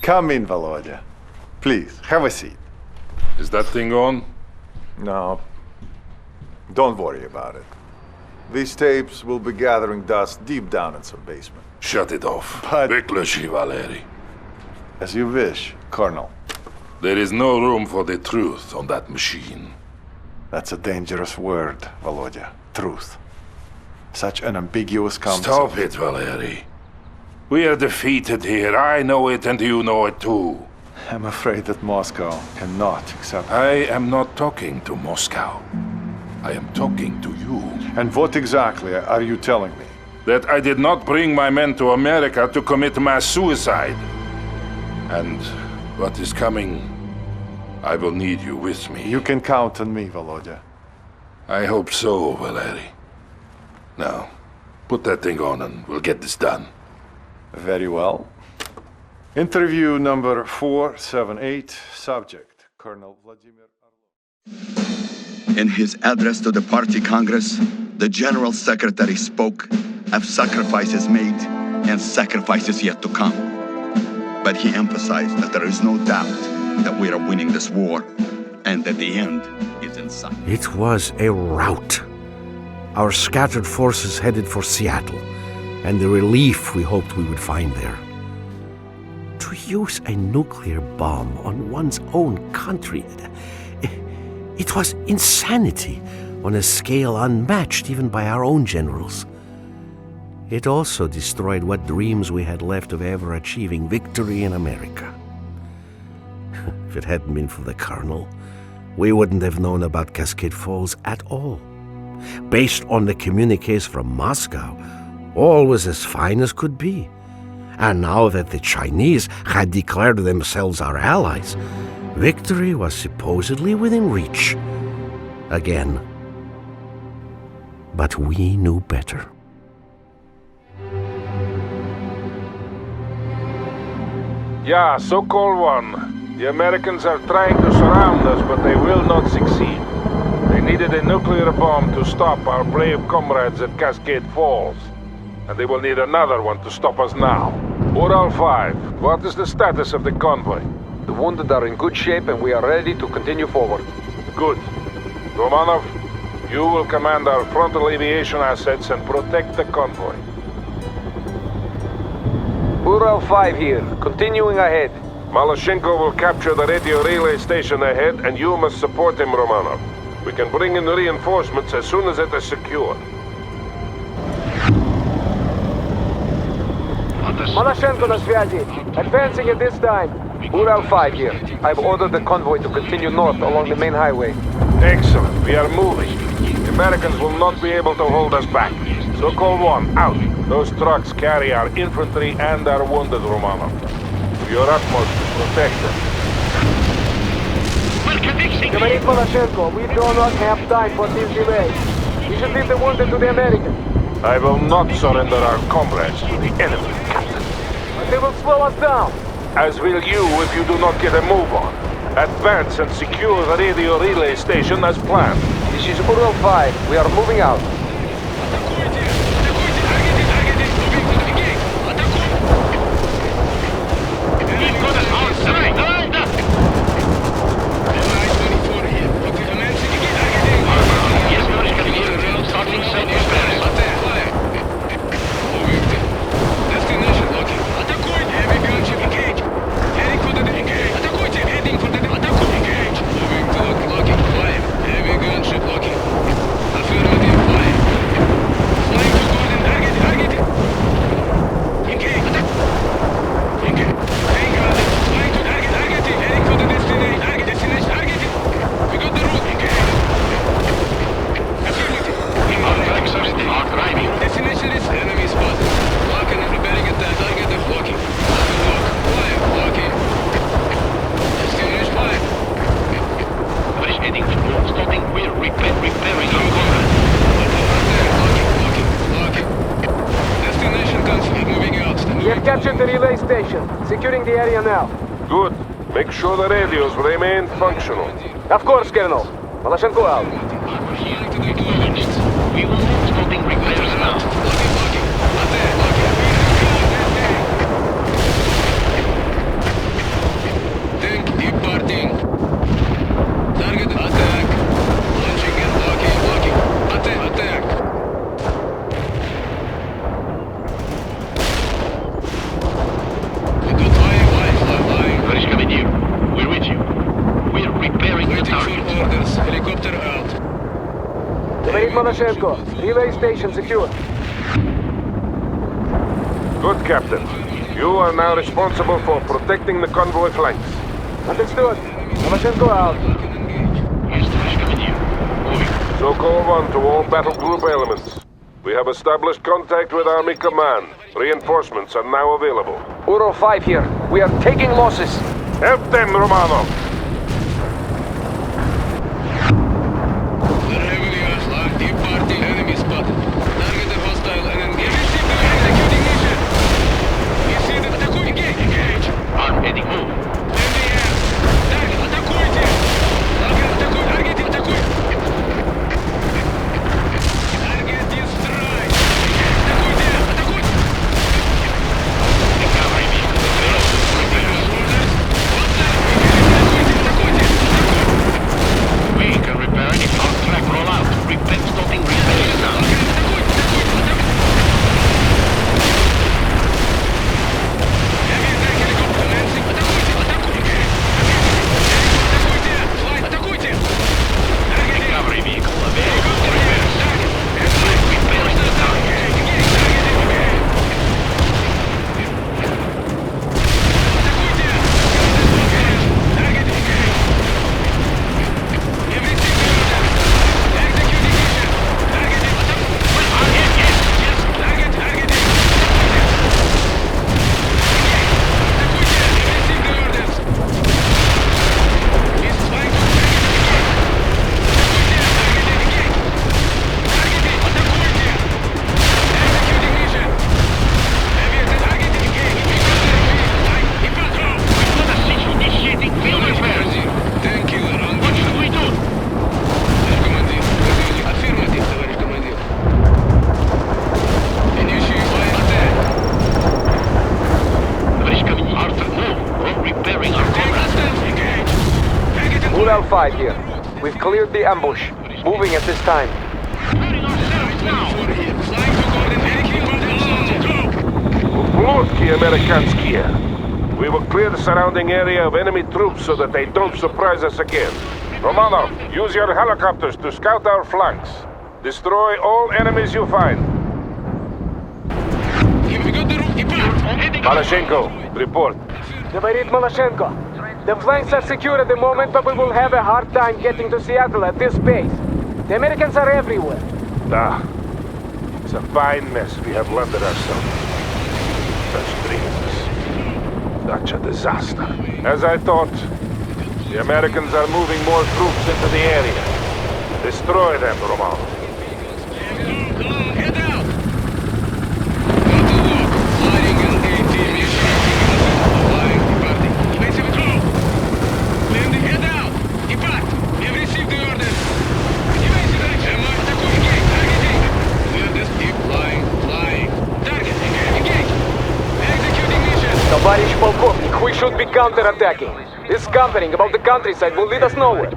Come in, Volodya. Please, have a seat. Is that thing on? No. Don't worry about it. These tapes will be gathering dust deep down in some basement. Shut it off. But- Vyključi, Valeri. As you wish, Colonel. There is no room for the truth on that machine. That's a dangerous word, Volodya. Truth. Such an ambiguous concept. Stop it, Valeri. We are defeated here. I know it and you know it too. I'm afraid that Moscow cannot accept. I am not talking to Moscow. I am talking to you. And what exactly are you telling me? That I did not bring my men to America to commit mass suicide. And what is coming, I will need you with me. You can count on me, Volodya. I hope so, Valeri. Now, put that thing on and we'll get this done. Very well. Interview number 478, subject, Colonel Vladimir Orlov. In his address to the party congress, the General Secretary spoke of sacrifices made and sacrifices yet to come. But he emphasized that there is no doubt that we are winning this war and that the end is in sight. It was a rout. Our scattered forces headed for Seattle, and the relief we hoped we would find there. To use a nuclear bomb on one's own country, it was insanity on a scale unmatched even by our own generals. It also destroyed what dreams we had left of ever achieving victory in America. If it hadn't been for the Colonel, we wouldn't have known about Cascade Falls at all. Based on the communiques from Moscow, all was as fine as could be. And now that the Chinese had declared themselves our allies, victory was supposedly within reach. Again. But we knew better. Yeah, so-called one. The Americans are trying to surround us, but they will not succeed. They needed a nuclear bomb to stop our brave comrades at Cascade Falls. And they will need another one to stop us now. Ural 5, what is the status of the convoy? The wounded are in good shape and we are ready to continue forward. Good. Romanov, you will command our frontal aviation assets and protect the convoy. Ural 5 here, continuing ahead. Malashenko will capture the radio relay station ahead, and you must support him, Romanov. We can bring in reinforcements as soon as it is secure. Malashenko на связи. Advancing at this time. Ural 5 here. I've ordered the convoy to continue north along the main highway. Excellent. We are moving. The Americans will not be able to hold us back. So-called one, out. Those trucks carry our infantry and our wounded, Romanov. To your utmost, protect them. Говорит Malashenko, we do not have time for this delay. We should leave the wounded to the Americans. I will not surrender our comrades to the enemy, Captain. But they will slow us down. As will you if you do not get a move on. Advance and secure the radio relay station as planned. This is Ural 5. We are moving out. Captured the relay station. Securing the area now. Good. Make sure the radios remain functional. Of course, Colonel. Malashenko out. We will not stopping repairs now. Malachenko. Relay station secure. Good, Captain. You are now responsible for protecting the convoy flanks. Understood. Malachenko out. Sokol 1 to all battle group elements. We have established contact with Army Command. Reinforcements are now available. Ural 5 here. We are taking losses. Help them, Romano! We're heavily outflanked. Deep party. Enemy spotted. Targeted hostile and engaged. Executing mission. You see the attack. Engage. On heading move. In the air. Target. Атакуйте. Target. Атакуй. Target. Атакуй. Target destroyed. Атакуйте. Атакуй. Recovery vehicle available. We can repair any fast track rollout. Repent stopping repairs now. Recovery vehicle available for repairs. Repairing the target. Initiating field repairs. What should we do? Аффирматив, товарищ командир. Товарищ командир, Arthur, move. We're repairing our comrades. Ural 5 here. We've cleared the ambush. Moving at this time. Repairing ourselves now. Plotki Amerikanskie. We will clear the surrounding area of enemy troops so that they don't surprise us again. Romano, use your helicopters to scout our flanks. Destroy all enemies you find. Malachenko, report. Говорит Malachenko. The flanks are secure at the moment, but we will have a hard time getting to Seattle at this pace. The Americans are everywhere. Ah, it's a fine mess we have landed ourselves. Such dreams. Such a disaster. As I thought, the Americans are moving more troops into the area. Destroy them, Romano. Head out! Got to walk. Flying an A-team is flying party. Evasive throw. Landing, head out! Depart! We have received the orders. Evasive direction. Атакуй, engage, targeting. Clear this deep flying. Target, engage. Executing mission. Товарищ полковник, we should be counterattacking. This scampering about the countryside will lead us nowhere.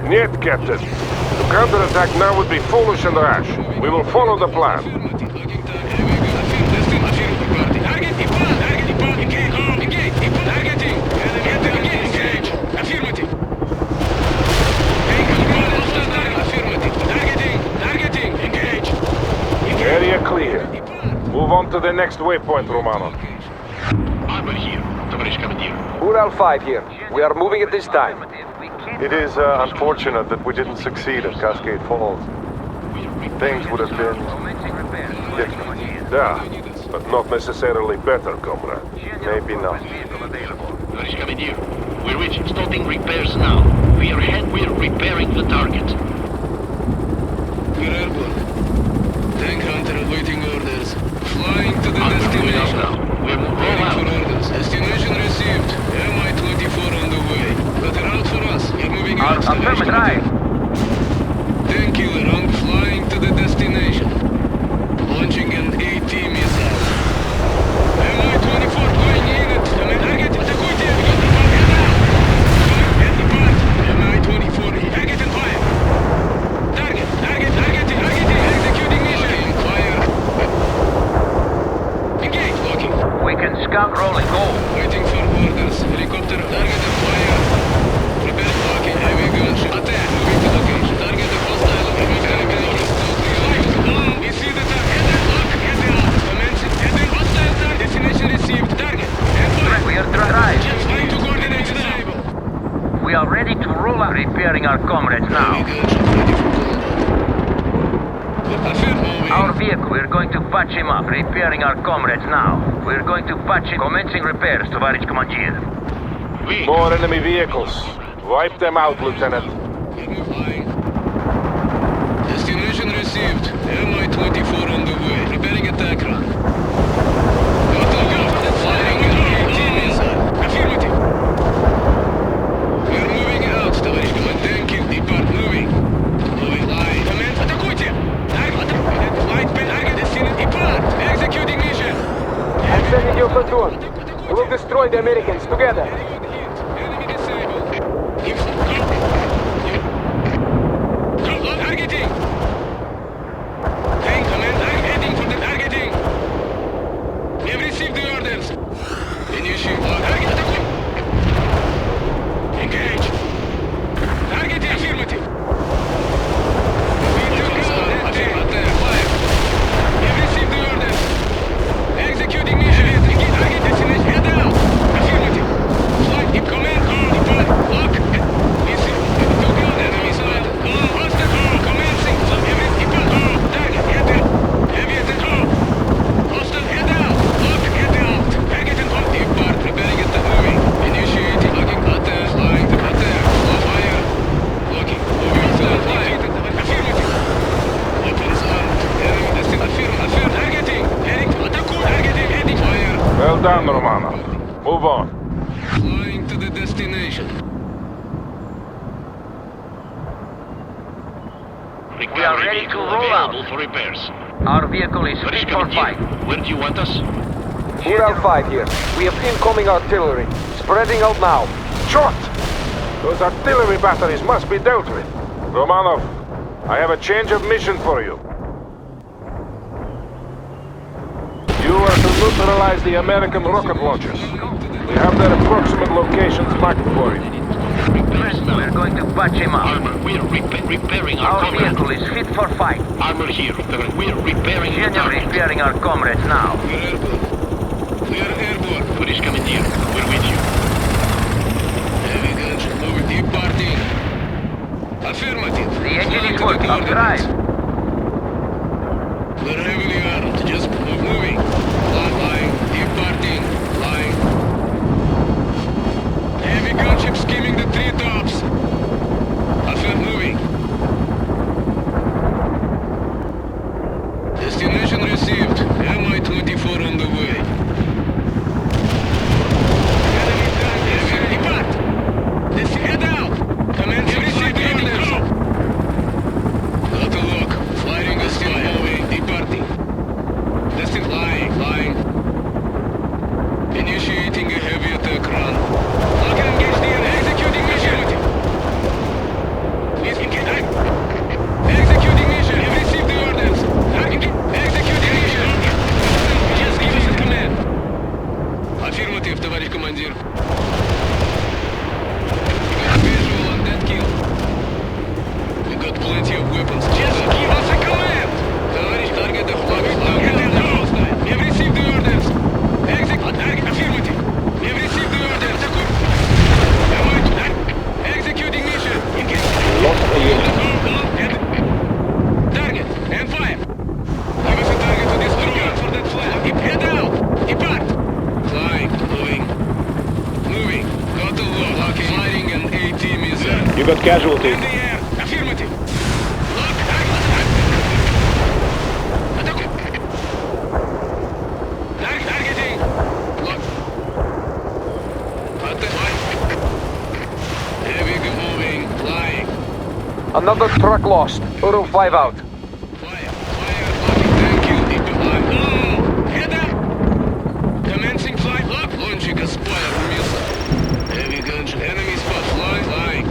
Нет, Captain. To counterattack now would be foolish and rash. We will follow the plan. Area clear. Move on to the next waypoint, Romano. Armor here, товарищ командир. Ural 5 here. We are moving at this time. It is unfortunate that we didn't succeed at Cascade Falls. Things would have been different. Yeah, but not necessarily better, comrade. Maybe not. Товарищ командир, we're reaching stopping repairs now. We're repairing the target. We're airborne. Tank hunter awaiting orders. Flying to the Arthur, moving out destination. now. We're Waiting rolling for out. orders. Destination received. Mi-24 on the way. Got a route for us. We're moving out. Affirmative. Tank killer on flying to the destination. Launching an AT missile. Mi-24 going in it. Target, атакуйте. Depart. Mi-24, target and fire. Target. Executing mission. Fire. Engage, locking. We can scout roll and go. Waiting for orders. Helicopter, target and fire. Prepare locking. Heavy gunship. Attack. Moving ready to roll out. Repairing our comrades now. Our vehicle, we're going to patch him up. Repairing our comrades now. We're going to patch him. Commencing repairs, Товарищ Командир. More enemy vehicles. Wipe them out, Lieutenant. Destination received. Mi-24 on the way. Preparing attack run. Firing an AT missile. Affirmative. We're moving out, товарищ командир. Depart moving. Moving line. Command, атакуйте! Light target destined. Depart. Executing mission. I'm sending you a platoon. We will destroy the Americans together. Enemy disabled. Targeting. Tank command, heading for the targeting. We have received the orders. Initiate target. Engage. Targeting affirmative. We took attack. Fire. We have received the orders. Executing mission. Target destination. Head out. Affirmative. Flight in command. Depart. Lock. Missing. Took out enemy side. Hostile. Commencing. Every depart. Target. Head out. Heavy attack. Hostile. Head out. Lock. Head out. Target and hold. Depart. Preparing at the moving. Initiating. Locking. Attack. Flying. Attack. Fire. Locking. Moving. Fire. Affirmative. Weapons armed. Enemy destined. Affirm. Targeting. Heading. Attack. Targeting. Heading. Fire. Well done, Romanov. Move on. Flying to the destination. We are ready to roll out. For repairs. Our vehicle is Tоварищ fit for fight. командир, where do you want us? Ural 5 here. We have incoming artillery. Spreading out now. Shot! Those artillery batteries must be dealt with. Romanov, I have a change of mission for you. You are to neutralize the American rocket launchers. We have their approximate locations marked for you. We're going to patch him up. Armor, we're repairing our comrades. vehicle is fit for fight. Armor here. We're repairing the target. Repairing our comrades now. We're airborne. We are airborne. Товарищ командир, we're with you. Heavy guns moving. Departing. Affirmative. The engine Flying is to working. the Up drive. We're heavily armed. Just moving. Flying. Departing. Flying. Heavy gunship skimming the treetops. Moving. Destination received. Mi-24 on the way. Enemy tank. Depart. Head out. Command received the orders. Got a look. Firing is still moving. Departing. Destined flying. Initiating a heavy attack run. Lock and engage the enemy. Executing mission. Executing mission. Have received the orders. Executing mission. Just give us a command. Affirmative, товарищ командир. Visual on that kill. We got plenty of weapons. Just give us a command. Товарищ, target the flag. We have received the orders. Affirmative. We have received the orders. Executing mission. Lost the unit. Target and fire. Give us a target to destroy for that flag. Head out. Depart. Flying. Moving. Got the lock. Firing an AT missile. You got casualties. In the air. Affirmative. Lock. Targeting. Lock. Heavy moving. Flying. Another truck lost. Ural 5 out. Fire, locking, thank you. Head up! Commencing flight, lock, launching a spoiler missile. Heavy guns, enemy spot, flying.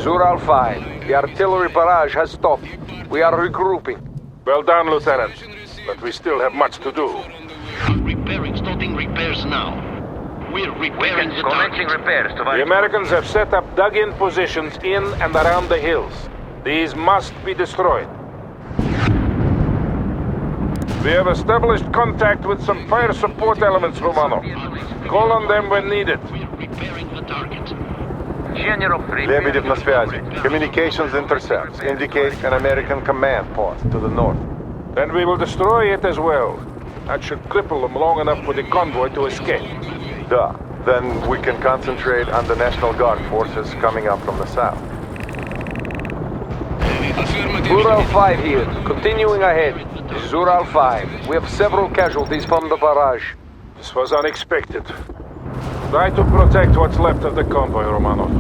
Ural 5. The artillery barrage has stopped. We are regrouping. Well done, Lieutenant. But we still have much to do. Starting repairs now. We're repairing the target. repairs, The Americans have set up dug-in positions in and around the hills. These must be destroyed. We have established contact with some fire support elements, Romanov. Call on them when needed. We're repairing the target. General... Лебедев на связи. Communications intercepts indicate an American command post to the north. Then we will destroy it as well. That should cripple them long enough for the convoy to escape. Duh. Then we can concentrate on the National Guard forces coming up from the south. Ural 5 here. Continuing ahead. This is Ural 5. We have several casualties from the barrage. This was unexpected. Try to protect what's left of the convoy, Romanov.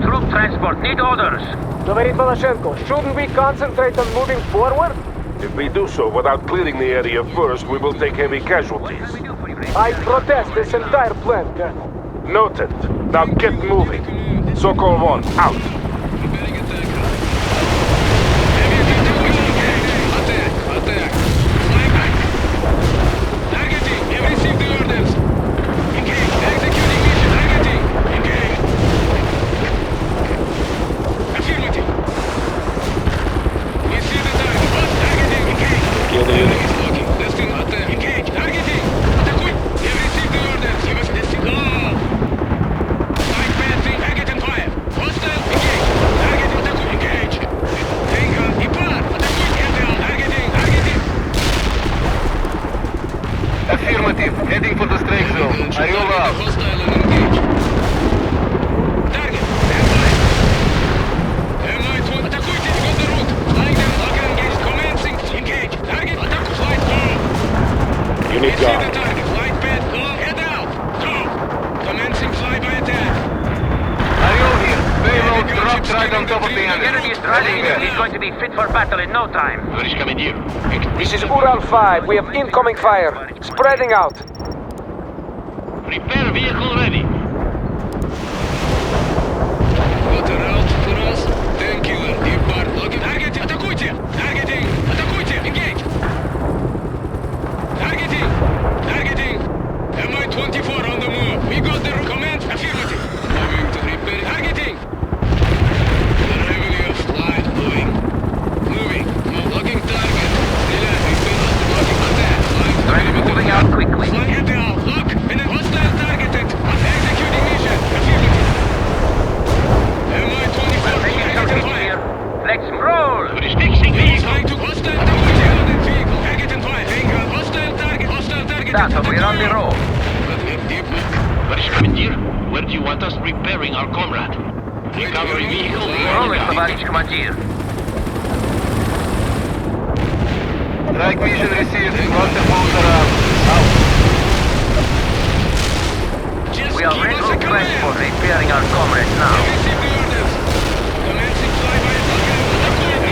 Troop transport, need orders. Говорит Maloshenko, shouldn't we concentrate on moving forward? If we do so without clearing the area first, we will take heavy casualties. I protest this entire plan, Colonel. Noted. Now get moving. Sokol 1, out. Attack! Fly back! Targeting! We have received the orders! Engage! Executing mission! Targeting! Engage! Affirmative! We see the target! Targeting! Engage! Kill the enemy is looking! Destin, attack! Engage! Targeting! Attack! We have received the orders! Give us destin! Go! Strike passing! Target and fire! Hostile! Engage! Target! Attack! Engage! Tango! Depart! Attack! Get down! Targeting! Targeting! Affirmative. Heading for the strike zone. Ariola out. Hostile and engage. Target. Stand by. MI-2. Атакуйте. We got the route. Flying them. Lock and engage. Commencing. Engage. Target. Attack. Flight. Go. Unit We see the gone. target. Flight path. Go. Head out. Go. Commencing flyby attack. Ariel here. Payload dropped right on top of the The enemy. enemy is driving. He's going to be fit for battle in no time. This is Ural 5. We have incoming fire. Spreading out. Repair vehicle ready. Got a route for us. Thank you. Depart. Locking. Targeting. Атакуйте. Targeting. Атакуйте. Engage. Targeting. Targeting. MI-24 on the move. We got the command. Affirmative. Moving to repair. Targeting. Heavily of flight. Moving. Moving. Locking target. Стреляй. Repair. Locking attack. Flying. Moving out quickly. Flying it down. Lock. And then hostile targeted. Executing mission. Affirmative. MI-24. Making something clear. Let's roll. Trying to hostile target vehicle. Target and fire. Tango. Hostile target. Hostile target. That's we're on the roll. Товарищ командир, where do you want us repairing our comrade? Recovery vehicle. Roll it, товарищ командир. Strike mission received. Got the boat around. Out. We are en route transport repairing our comrades now. Receive the orders. Commencing flyby.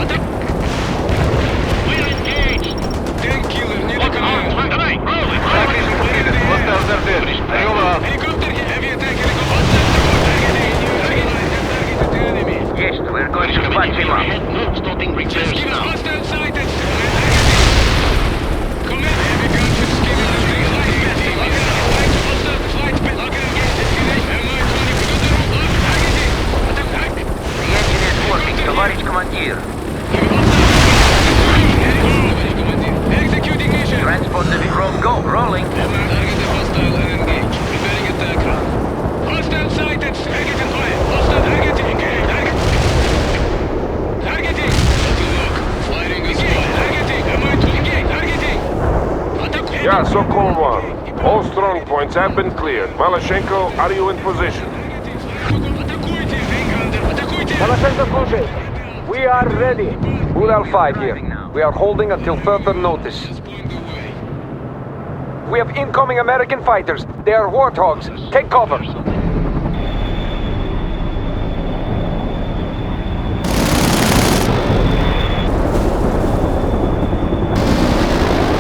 Attack. We're engaged. Tank killer near the command. Strike mission completed. Hostiles are dead. Ariola out. Helicopter. Heavy attack. Hostile targeting. Targeted the enemy. Yes, we're going to patch him up. Starting repairs Just give us now. hostile sighted. Command heavy guns is skinning the street. Hostile flight pit. Lock and engage. Destination. MI-20. We got the route. Lock. Targeting. Attack. The engine is working, товарищ командир. Executing mission. Transport the probe, go, rolling. Targeted hostile and engage. Preparing attack run. Hostile sighted. Target and fire. Hostile targeting. Engage. Target. Targeting. Look. Firing is on. Targeting. MI-2. Engage. Targeting. Attack. Yeah, Sokol 1. All strong points have been cleared. Maloshenko, are you in position? Атакуйте. Вейгандер. Атакуйте. Maloshenko служит. We are ready. Ural 5 here. We are holding until further notice. We have incoming American fighters. They are warthogs. Take cover.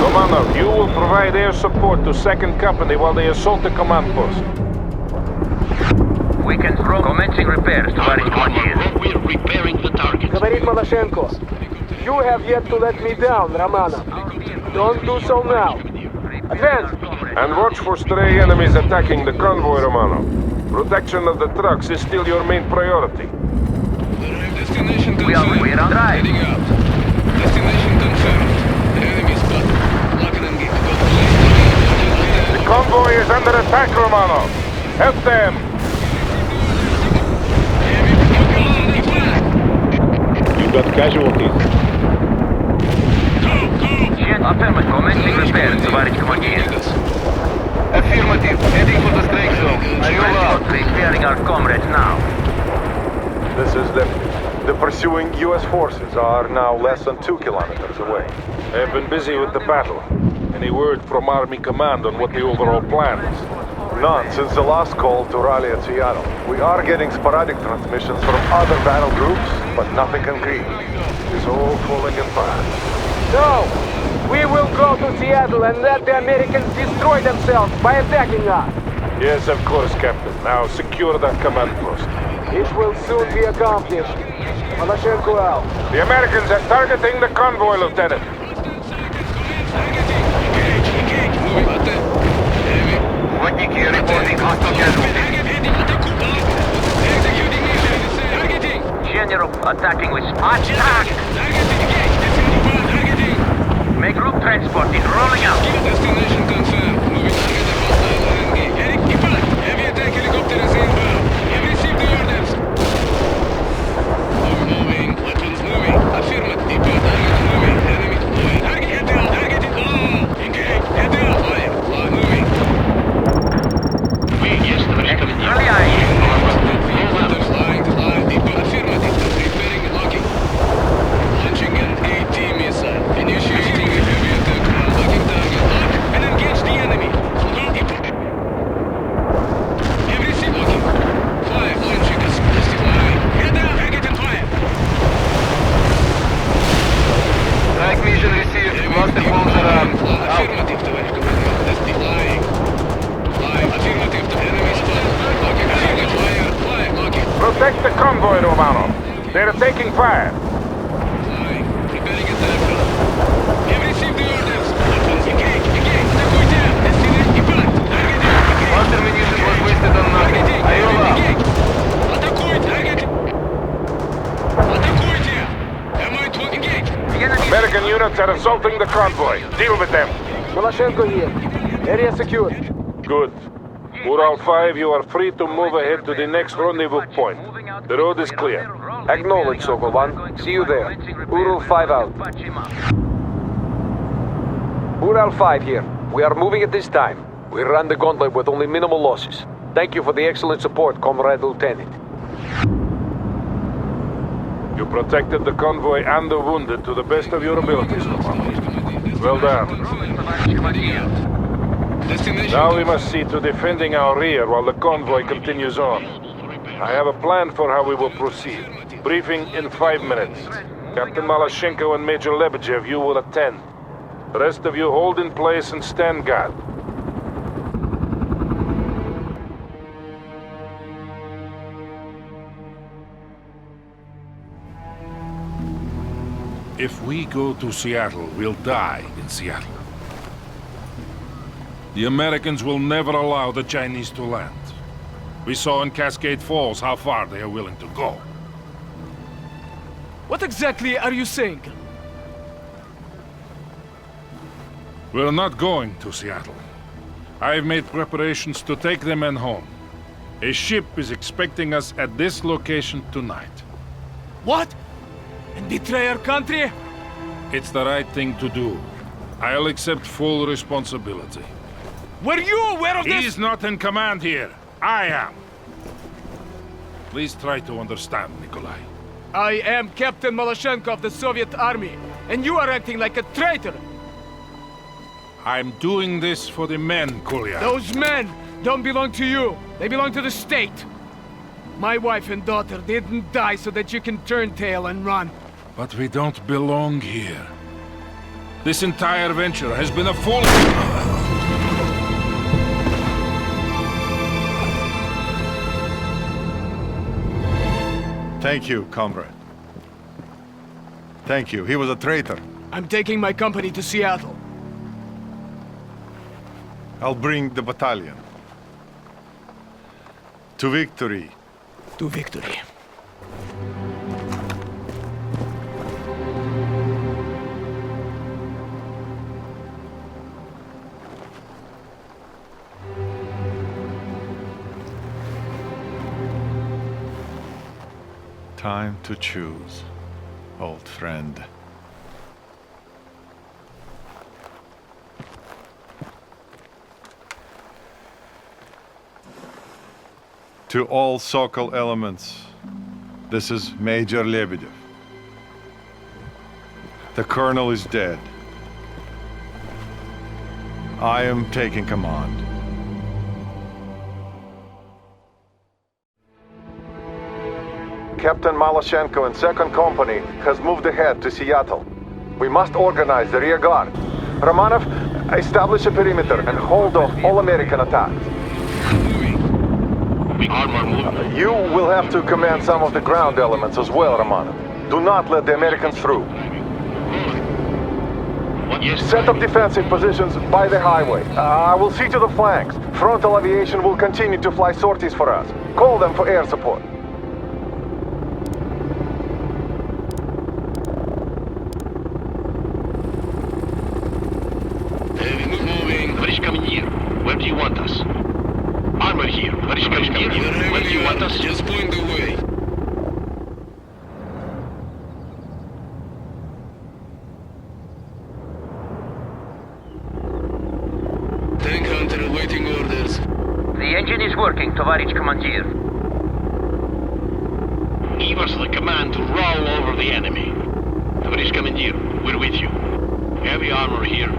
Romanov, you will provide air support to 2nd Company while they assault the command post. We can throw commencing repairs, товарищ командир. We're repairing the target. Говорит Maloshenko. You have yet to let me down, Romanov. Don't do so now. Advance! And watch for stray enemies attacking the convoy, Romanov. Protection of the trucks is still your main priority. Destination confirmed. We're on drive. Heading out. Destination confirmed. Enemy spot. Lock and engage. Got convoy is under attack, Romano. Help them. You got casualties. Affirmative. Commencing repairs, товарищ командир. Affirmative. Heading for the strike zone. Are you out? Repairing our comrades now. This is Liberty. The pursuing U.S. forces are now less than 2 kilometers away. I've been busy with the battle. Any word from Army Command on what the overall plan is? None since the last call to rally at Seattle. We are getting sporadic transmissions from other battle groups, but nothing concrete. It's all falling apart. No! We will go to Seattle and let the Americans destroy themselves by attacking us. Yes, of course, Captain. Now secure that command post. It will soon be accomplished. Maloshenko out. The Americans are targeting the convoy, Lieutenant. Водники reporting hostile casualties. General, attacking with attack! Make group transporting, rolling out. Destination confirmed. Moving target at hostile RNG. Eric, depart. Heavy attack helicopter is inbound. Have received the orders. Moving. Weapons moving. Affirmative. Depart. Target moving. Enemy deployed. Target head down. Target it low. Engage. Head down. Fire. Fly moving. Yes, товарищ командир. Helicopter flying to line. Depart. Affirmative. Preparing and locking. Launching an AT missile. Initiating a heavy attack. Locking target. Lock and engage the enemy. Have received locking. Fire. Launching explosive line. Head down. Target and fire. Strike mission received. Cluster bombs are armed. Out. Affirmative, товарищ командир. That's flying. Flying. Affirmative to enemy spot. Locking target. Fire. Fire. Locking. Protect the convoy, Romano. They're taking fire. Flying. Preparing attack. Have received the orders. Weapons engage. Engage. Атакуйте. Destination depart. Target. Engage. One termination was wasted on nothing. Targeting. Are you out? Engage. Атакуй. Target. Атакуйте. Am I to engage? American units are assaulting the convoy. Deal with them. Maloshenko here. Area secure. Good. Ural 5, you are free to move ahead to the next rendezvous point. The road is clear. Acknowledge, Sokol 1. See you there. Ural 5 out. Ural 5 here. We are moving at this time. We ran the gauntlet with only minimal losses. Thank you for the excellent support, Comrade Lieutenant. You protected the convoy and the wounded to the best of your abilities, Romano. Well done. Destination. Now we must see to defending our rear while the convoy continues on. I have a plan for how we will proceed. Briefing in 5 minutes. Captain Maloshenko and Major Lebedev, you will attend. The rest of you hold in place and stand guard. If we go to Seattle, we'll die in Seattle. The Americans will never allow the Chinese to land. We saw in Cascade Falls how far they are willing to go. What exactly are you saying? We're not going to Seattle. I've made preparations to take the men home. A ship is expecting us at this location tonight. What? And betray our country? It's the right thing to do. I'll accept full responsibility. Were you aware of this? He's not in command here. I am. Please try to understand, Nikolai. I am Captain Maloshenko of the Soviet Army, and you are acting like a traitor. I'm doing this for the men, Kolya. Those men don't belong to you. They belong to the state. My wife and daughter didn't die so that you can turn tail and run. But we don't belong here. This entire venture has been a full... Thank you, comrade. Thank you. He was a traitor. I'm taking my company to Seattle. I'll bring the battalion. To victory. To victory. Time to choose, old friend. To all Sokol elements, this is Major Lebedev. The Colonel is dead. I am taking command. Captain Maloshenko and 2nd Company has moved ahead to Seattle. We must organize the rear guard. Romanov, establish a perimeter and hold off all American attacks. You will have to command some of the ground elements as well, Romanov. Do not let the Americans through. Set up defensive positions by the highway. I will see to the flanks. Frontal aviation will continue to fly sorties for us. Call them for air support. Where do you want us? Armor here. Where do you want us? Just point the way. Tank hunter awaiting orders. The engine is working, Tovarich Commandeer. Give us the command to roll over the enemy. Tovarich Commandeer, we're with you. Heavy armor here.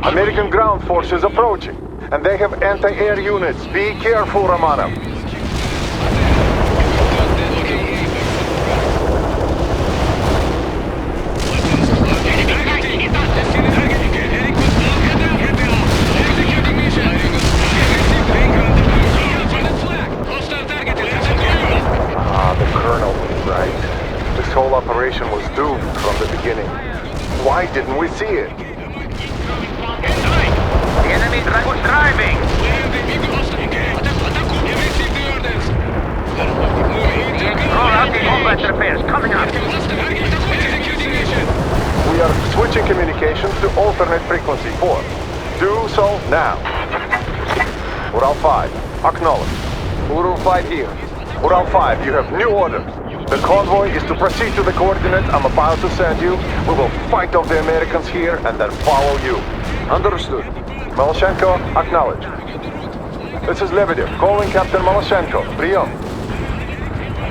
American ground forces approaching, and they have anti-air units. Be careful, Romanov. The Colonel was right. This whole operation was doomed from the beginning. Why didn't we see it? The enemy was driving! Roll out the combat repairs, coming up! We are switching communications to alternate frequency 4. Do so now. Ural 5, acknowledge. Ural 5 here. Ural 5, you have new orders. The convoy is to proceed to the coordinates I'm about to send you. We will fight off the Americans here and then follow you. Understood. Maloshenko, acknowledge. This is Lebedev, calling Captain Maloshenko. Прием.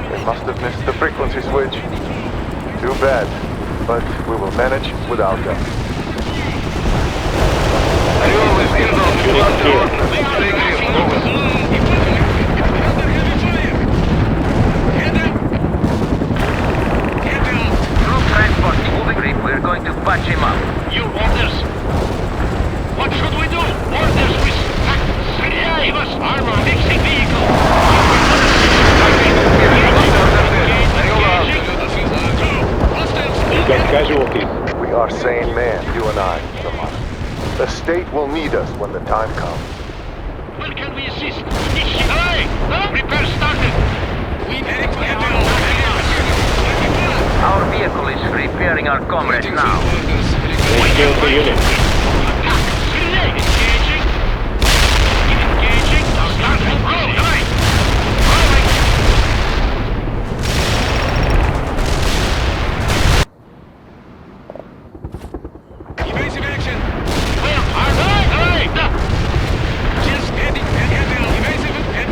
They must have missed the frequency switch. Too bad, but we will manage without them. Troop transport moving grip, we're going to patch him up. Your orders? What should we do? Orders with... Give us armor, fixing vehicle. You got casualties. We are sane men, you and I, Samara. The state will need us when the time comes. Where can we assist? Hey! Repair started! Our vehicle is repairing our comrades now. They killed the unit. Evasive action. Where are they? Just heading. Evasive and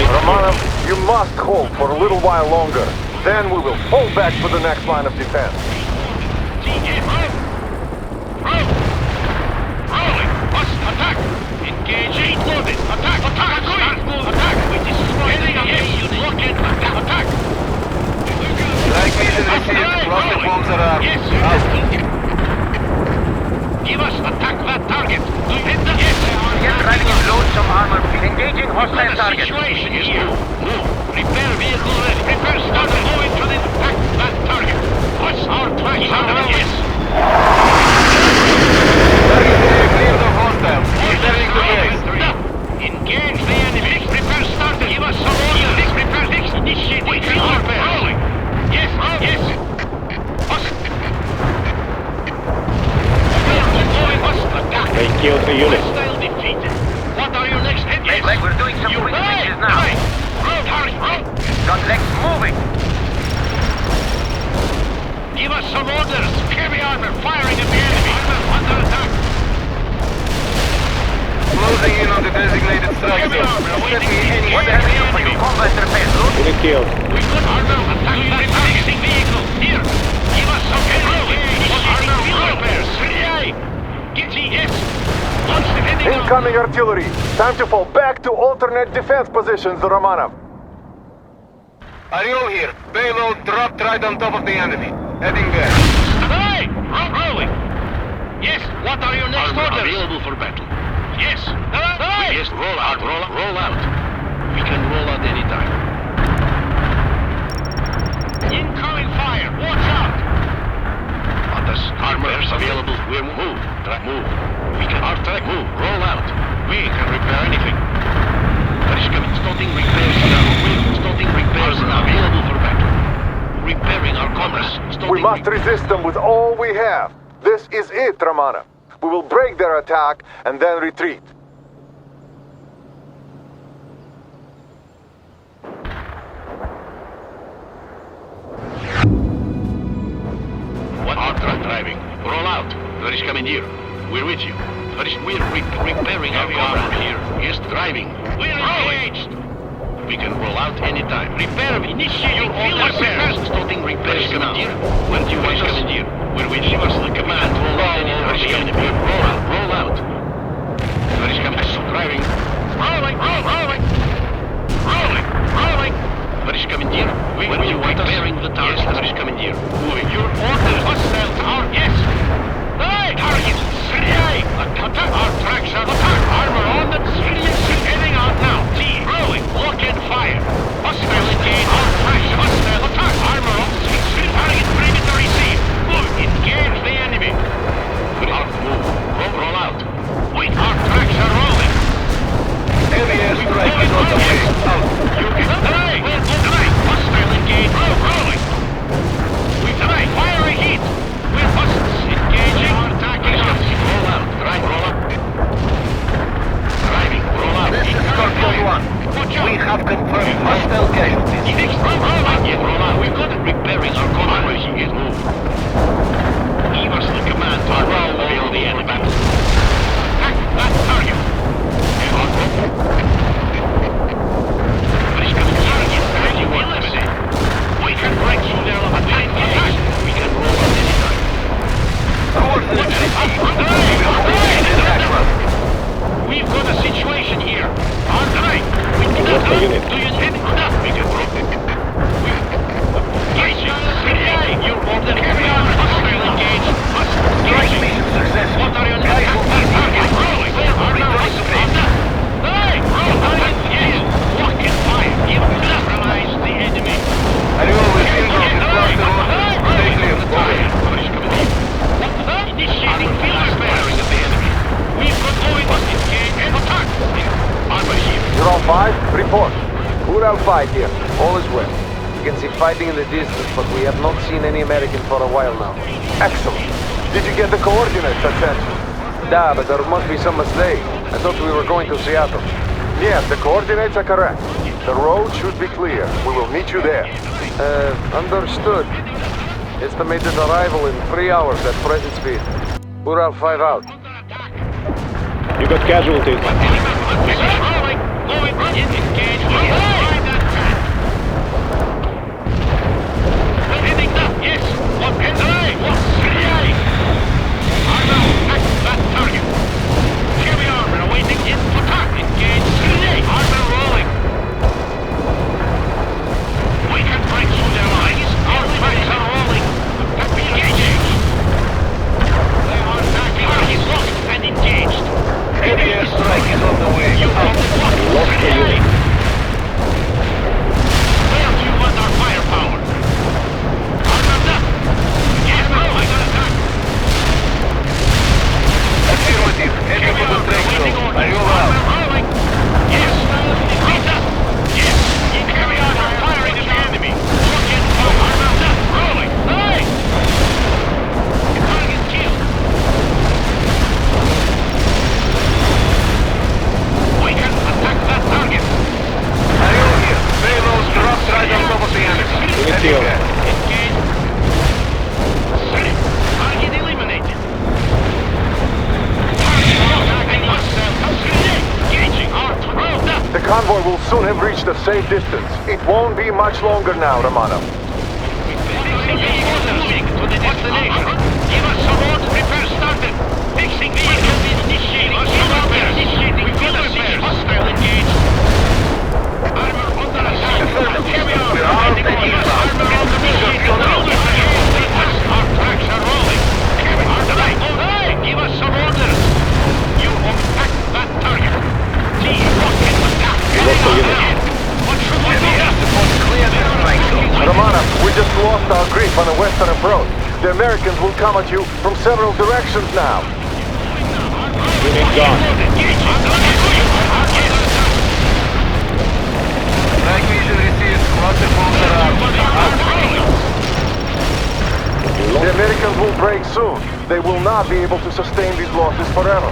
Romanov, you must hold for a little while longer. Then we will fall back for the next line of defense. Rolling! Bus attack! Engaging! Loaded! Attack! Attack! Attack! We destroy the unit! Lock in! Attack! Like mission received. Cluster bombs are up. Yes! Give us attack that target! Do you hit the... Yes! Get driving and load some armor. Engaging hostile target. Situation here. Move. Repair vehicle ready. Repair started. Moving to the attack that target. What's our track? Yes! Clear the hostiles. Returning to base. Engage the enemy. Repair started. Give us some orders. Repair fixed. Initiate. We can repair. Rolling. Yes. Yes. They killed the unit. Hostile defeated. What are your next headlines? Like we're doing some quick fixes now. Roll. Got legs moving. Give us some orders. Heavy armor firing at the enemy. Armor under attack. Closing in on the designated strike Heavy zone. armor Set awaiting me any What have you for your combat repairs, Luke? Unit killed. We could armor attacking the targeting vehicle. Here. Give us some armor repairs. GTS. Launch defending Incoming artillery! Time to fall back to alternate defense positions, Romanov. Ariel here. Payload dropped right on top of the enemy. Heading there. Hey! Rolling! Yes, what are your next orders? Available for battle. Yes. Hey! Yes, roll out. We can roll out anytime. Incoming fire! Watch out! Others, armors available. We'll move. Move. We can move. Roll out. We can repair anything. Starting repairs now. Starting repairs now. Available for battle. Repairing our commerce. We must resist them with all we have. This is it, Romanov. We will break their attack and then retreat. What are driving? Roll out. Where is coming here? We're with you. We're repairing our armor here. Yes, driving. We're engaged. We can roll out anytime. Repair. Initiate your repairs. Starting repairs coming here. Where do you want us? Coming here. We're with you. Give us the command. Roll out. Where is coming here? Roll out. Where is coming? Driving. Rolling. Where is coming here? Where do you want us? Repairing the target. Yes, where is coming here? Moving. Your orders. Hostile tower. Yes. Hey, target. Attack. Our tracks are attack. Armor on them. Heading out now. T. Rolling. Lock and fire. Hostile engage. Our tracks. Hostile attack. Armor on. Target ready to receive. Move. Engage the enemy. Move. Roll out. Wait. Our tracks are rolling. Heavy airstrike is on the way. Out. You can delay. Hostile engage. Rolling. We delay. Fire a heat. We're hostiles. Engaging. Our attacking us. Roll out. Roll up. Driving. Roll out. This is Scorpion 1. We have confirmed hostile casualties. Roll out. We've got it repairing our combat. Yes, move. Give us the command to roll the enemy. Attack that target. We can break through their attack. We can roll out anytime. We've got a situation here. On right. We cannot do you need enough? We can roll it. You're more than heavy on. Hostile engage. Strike mission successful. What are your next target? Rolling. Hey! Roll out. Yes. Lock and fire. You neutralize the enemy. Ariel with Ingram is cluster orders. Stay clear. Initiating field repairs of the enemy. We've got going on engage and attack. Armor here. Ural 5, report. Ural 5 here. All is well. You can see fighting in the distance, but we have not seen any American for a while now. Excellent. Did you get the coordinates I sent you? Da, but there must be some mistake. I thought we were going to Seattle. Yes, the coordinates are correct. The road should be clear. We will meet you there. Understood. Estimated arrival in 3 hours at present speed. Ural 5 out. You got casualties. Heavy airstrike is on the way. Lost the unit. Where do you want our firepower? Armored up! Yes, rolling! convoy will soon have reached a safe distance. It won't be much longer now, Romanov. Moving to the destination. Give us some order. Repair started. Fixing vehicle initiating. Initiating field repairs. Hostile engaged. Armor under attack. Carry on. Armor on the mission. Field repairs. Our tracks are rolling. Carry on the right. Hey, give us some orders. You attack that target. Team rocket attack. What should we do? Clear this strike zone. Romanov, we just lost our grip on the western approach. The Americans will come at you from several directions now. Unit gone. Strike mission received. Cluster bombs are out. The Americans will break soon. They will not be able to sustain these losses forever.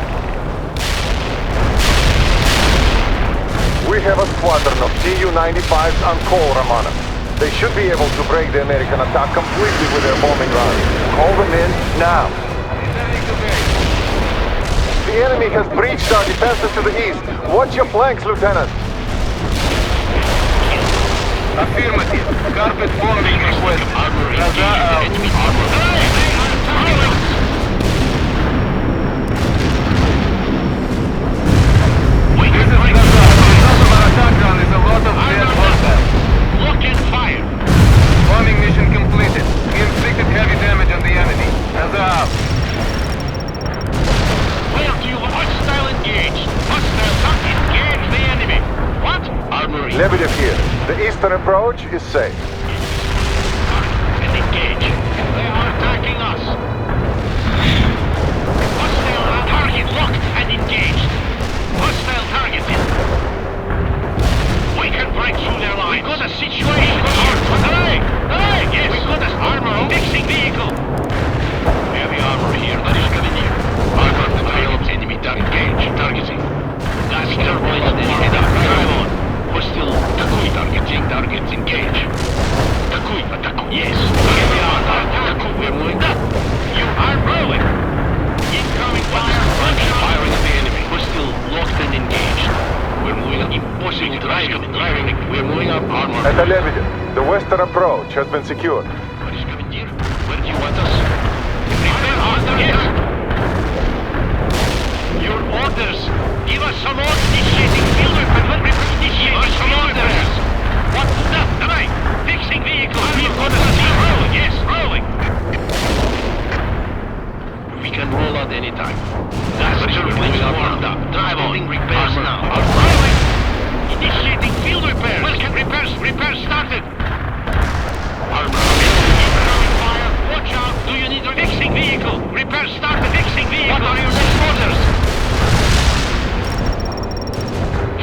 We have a squadron of Tu-95s on call, Romanov. They should be able to break the American attack completely with their bombing runs. Call them in now. The enemy has breached our defenses to the east. Watch your flanks, Lieutenant. Affirmative. Carpet bombing request. Gaza out. This is Gaza. The result of our attack ground is a lot of dead hostiles. Lock and fire. Bombing mission completed. We inflicted heavy damage on the enemy. Gaza out. Where do you want? Hostile engaged. Hostile target. Engage the enemy. What? Armory. Lebedev here. The eastern approach is safe. And engage. They are attacking us. Hostile target locked and engaged. Hostile targeted. We can break through their lines. We got a situation. Hey! Hey! Yes! We got a armor. Fixing vehicle. Heavy armor here. That is coming here. Armor developed. Enemy engage. Targeting. Gas turbines. Enemy drive on. Hostile Takui targeting. Targets engage. Takui. Yes. Heavy armor. Takui. We're moving up. You are rolling. Incoming fire. Firing at the enemy. Hostile locked and engaged. We're moving up. Impossible driving. We're moving up. Armor. At Lebedev, the western approach has been secured. What is coming here? Where do you want us? Prepare order. Yes. Your orders. Give us some orders. Initiating field weapon. Initiating some orders. What's that? Right. Fixing vehicle. We've got a see. Rolling. Yes. Rolling. We can roll out any time. That's the wings are warmed up. Drive on. Repairs now. Rolling. Initiating field repairs. Welcome. Repairs started. Armor. Incoming fire. Watch out. Do you need a fixing vehicle? Repairs started. Fixing vehicle. What are your next orders?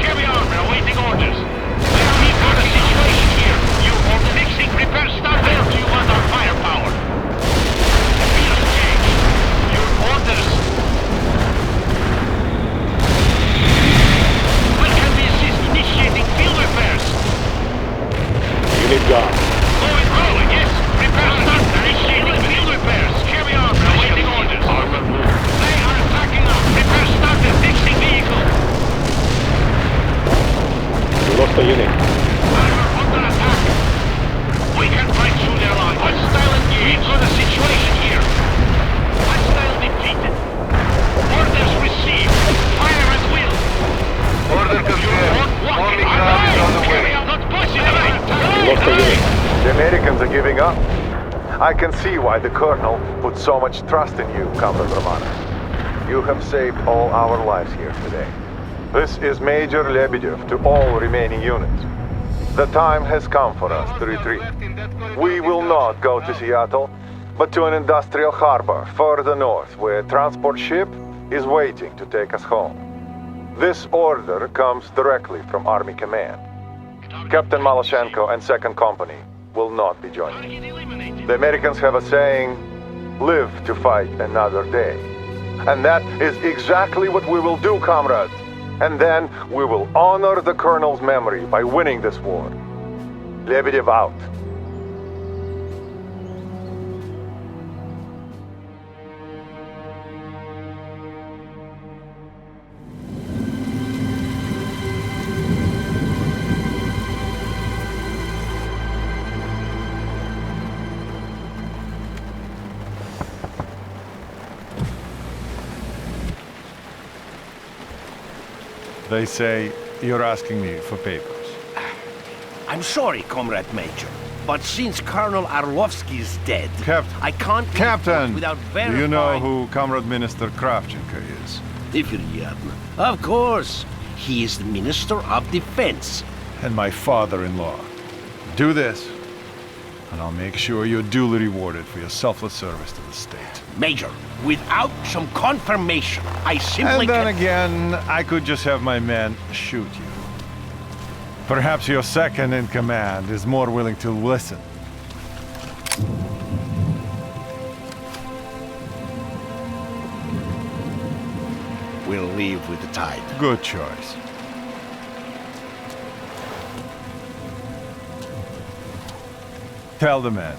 Heavy armor. Awaiting orders. We've got a situation here. You order fixing. Repairs started. Where do you want our firepower? Field engaged. Your orders. Where can we assist? Initiating field repairs. Unit gone. Rolling, yes. Repairs start. Initiating field repairs. Carry on. Awaiting orders. Armor move. They are attacking us. Repairs started. Fixing vehicle. We lost a unit. Armor under attack. We can break through their line. Hostile engaged. We've got a situation here. Hostile defeated. Orders received. Fire at will. Order confirmed. Bombing run is on the way. Not possible. We lost a unit. The Americans are giving up. I can see why the Colonel put so much trust in you, Comrade Romanov. You have saved all our lives here today. This is Major Lebedev to all remaining units. The time has come for us to retreat. We will not go to Seattle, but to an industrial harbor further north where a transport ship is waiting to take us home. This order comes directly from Army Command. Captain Maloshenko and 2nd Company will not be joining. The Americans have a saying, live to fight another day. And that is exactly what we will do, comrades. And then we will honor the Colonel's memory by winning this war. Lebedev out. They say you're asking me for papers. I'm sorry, Comrade Major, but since Colonel Arlovsky is dead, I can't leave Captain, without do verifying... you know who Comrade Minister Kravchenko is? Of course. He is the Minister of Defense. And my father-in-law. Do this, and I'll make sure you're duly rewarded for your selfless service to the state. Major, without some confirmation, I simply And then can't... again, I could just have my men shoot you. Perhaps your second in command is more willing to listen. We'll leave with the tide. Good choice. Tell the men,